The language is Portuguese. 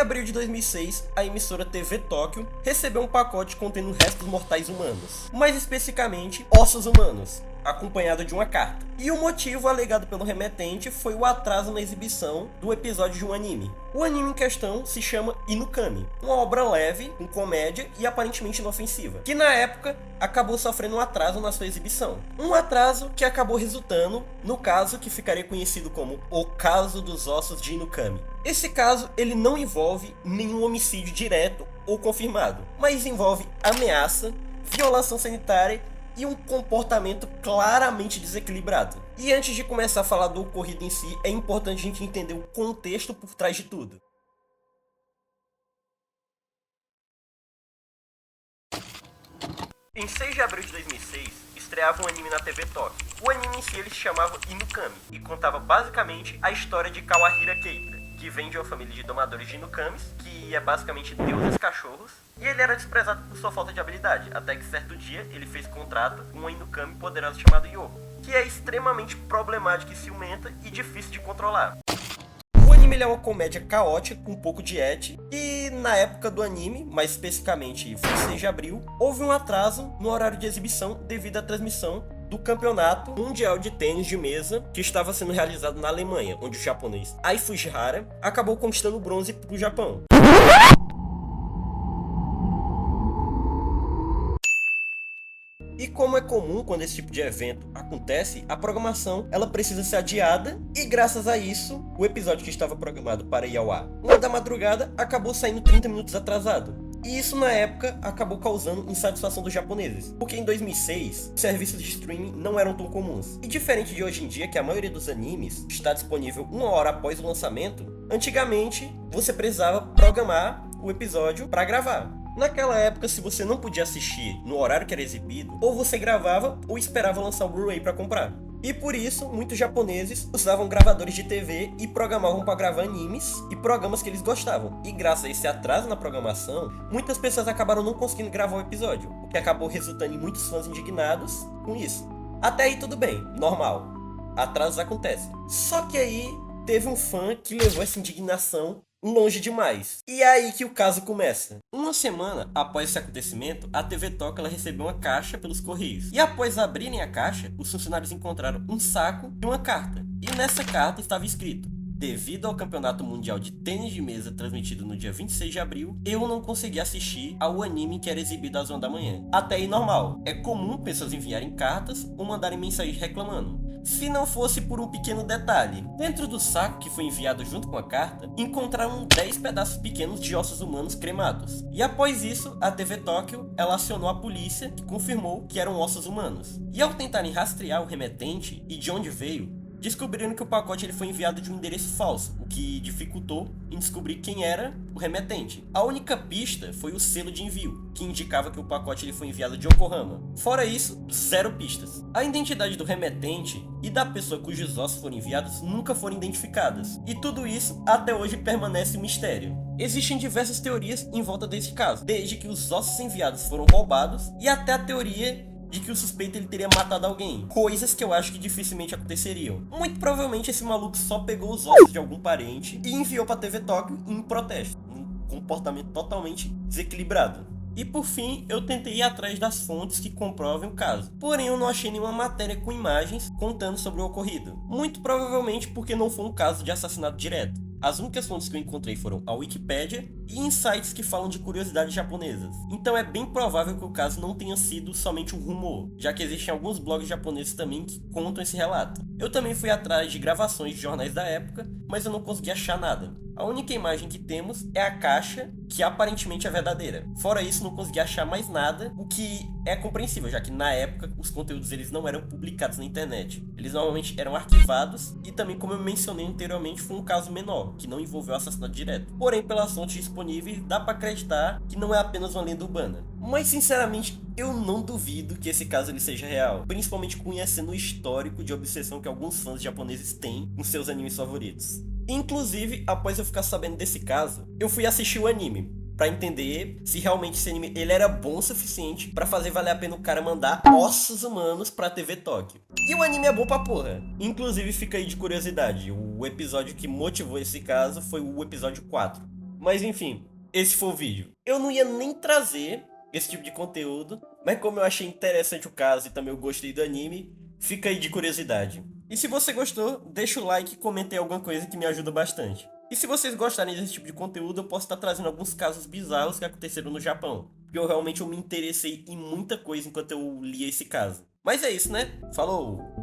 abril de 2006, a emissora TV Tóquio recebeu um pacote contendo restos mortais humanos, mais especificamente ossos humanos, acompanhado de uma carta. E o motivo alegado pelo remetente foi o atraso na exibição do episódio de um anime. O anime em questão se chama Inukami, uma obra leve, com comédia e aparentemente inofensiva, que na época acabou sofrendo um atraso na sua exibição. Um atraso que acabou resultando no caso que ficaria conhecido como o caso dos ossos de Inukami. Esse caso ele não envolve nenhum homicídio direto ou confirmado, mas envolve ameaça, violação sanitária e um comportamento claramente desequilibrado. E antes de começar a falar do ocorrido em si, é importante a gente entender o contexto por trás de tudo. Em 6 de abril de 2006, estreava um anime na TV Tóquio. O anime em si ele se chamava Inukami e contava basicamente a história de Kawahira Keita, que vem de uma família de domadores de Inukamis, que é basicamente deuses cachorros, e ele era desprezado por sua falta de habilidade, até que certo dia ele fez contrato com uma Inukami poderosa chamada Yoko, que é extremamente problemática e ciumenta e difícil de controlar. O anime é uma comédia caótica com um pouco de et, e na época do anime, mais especificamente 26 de abril, houve um atraso no horário de exibição devido à transmissão do Campeonato Mundial de Tênis de Mesa que estava sendo realizado na Alemanha, onde o japonês Ai Fujihara acabou conquistando o bronze para o Japão. E como é comum quando esse tipo de evento acontece, a programação ela precisa ser adiada e graças a isso, o episódio que estava programado para ir ao ar 1 da madrugada acabou saindo 30 minutos atrasado. E isso na época acabou causando insatisfação dos japoneses, porque em 2006, serviços de streaming não eram tão comuns. E diferente de hoje em dia, que a maioria dos animes está disponível 1 hora após o lançamento, antigamente você precisava programar o episódio para gravar. Naquela época, se você não podia assistir no horário que era exibido, ou você gravava ou esperava lançar o Blu-ray para comprar. E por isso, muitos japoneses usavam gravadores de TV e programavam para gravar animes e programas que eles gostavam. E graças a esse atraso na programação, muitas pessoas acabaram não conseguindo gravar o episódio, o que acabou resultando em muitos fãs indignados com isso. Até aí tudo bem, normal. Atrasos acontecem. Só que aí teve um fã que levou essa indignação longe demais. E é aí que o caso começa. Uma semana após esse acontecimento, a TV Tóquio ela recebeu uma caixa pelos correios. E após abrirem a caixa, os funcionários encontraram um saco e uma carta. E nessa carta estava escrito: devido ao Campeonato Mundial de Tênis de Mesa transmitido no dia 26 de abril, eu não consegui assistir ao anime que era exibido às 1 da manhã. Até aí normal. É comum pessoas enviarem cartas ou mandarem mensagens reclamando. Se não fosse por um pequeno detalhe. Dentro do saco que foi enviado junto com a carta, encontraram 10 pedaços pequenos de ossos humanos cremados. E após isso, a TV Tóquio ela acionou a polícia, que confirmou que eram ossos humanos. E ao tentarem rastrear o remetente e de onde veio, descobriram que o pacote ele foi enviado de um endereço falso, o que dificultou em descobrir quem era o remetente. A única pista foi o selo de envio, que indicava que o pacote ele foi enviado de Yokohama. Fora isso, 0 pistas. A identidade do remetente e da pessoa cujos ossos foram enviados nunca foram identificadas. E tudo isso até hoje permanece um mistério. Existem diversas teorias em volta desse caso, desde que os ossos enviados foram roubados e até a teoria de que o suspeito ele teria matado alguém. Coisas que eu acho que dificilmente aconteceriam. Muito provavelmente esse maluco só pegou os ossos de algum parente e enviou pra TV Tóquio em protesto. Um comportamento totalmente desequilibrado. E por fim, eu tentei ir atrás das fontes que comprovem o caso. Porém, eu não achei nenhuma matéria com imagens contando sobre o ocorrido. Muito provavelmente porque não foi um caso de assassinato direto. As únicas fontes que eu encontrei foram a Wikipédia e em sites que falam de curiosidades japonesas. Então é bem provável que o caso não tenha sido somente um rumor, já que existem alguns blogs japoneses também que contam esse relato. Eu também fui atrás de gravações de jornais da época, mas eu não consegui achar nada. A única imagem que temos é a caixa, que aparentemente é verdadeira. Fora isso, não consegui achar mais nada, o que é compreensível, já que na época os conteúdos eles não eram publicados na internet. Eles normalmente eram arquivados e também, como eu mencionei anteriormente, foi um caso menor, que não envolveu assassinato direto. Porém, pelas fontes disponíveis, dá pra acreditar que não é apenas uma lenda urbana. Mas sinceramente, eu não duvido que esse caso ele seja real, principalmente conhecendo o histórico de obsessão que alguns fãs japoneses têm com seus animes favoritos. Inclusive, após eu ficar sabendo desse caso, eu fui assistir o anime pra entender se realmente esse anime ele era bom o suficiente pra fazer valer a pena o cara mandar ossos humanos pra TV Tóquio. E o anime é bom pra porra. Inclusive, fica aí de curiosidade, o episódio que motivou esse caso foi o episódio 4. Mas enfim, esse foi o vídeo. Eu não ia nem trazer esse tipo de conteúdo, mas como eu achei interessante o caso e também eu gostei do anime, fica aí de curiosidade. E se você gostou, deixa o like e comenta aí alguma coisa que me ajuda bastante. E se vocês gostarem desse tipo de conteúdo, eu posso estar trazendo alguns casos bizarros que aconteceram no Japão. Porque eu realmente me interessei em muita coisa enquanto eu lia esse caso. Mas é isso, né? Falou!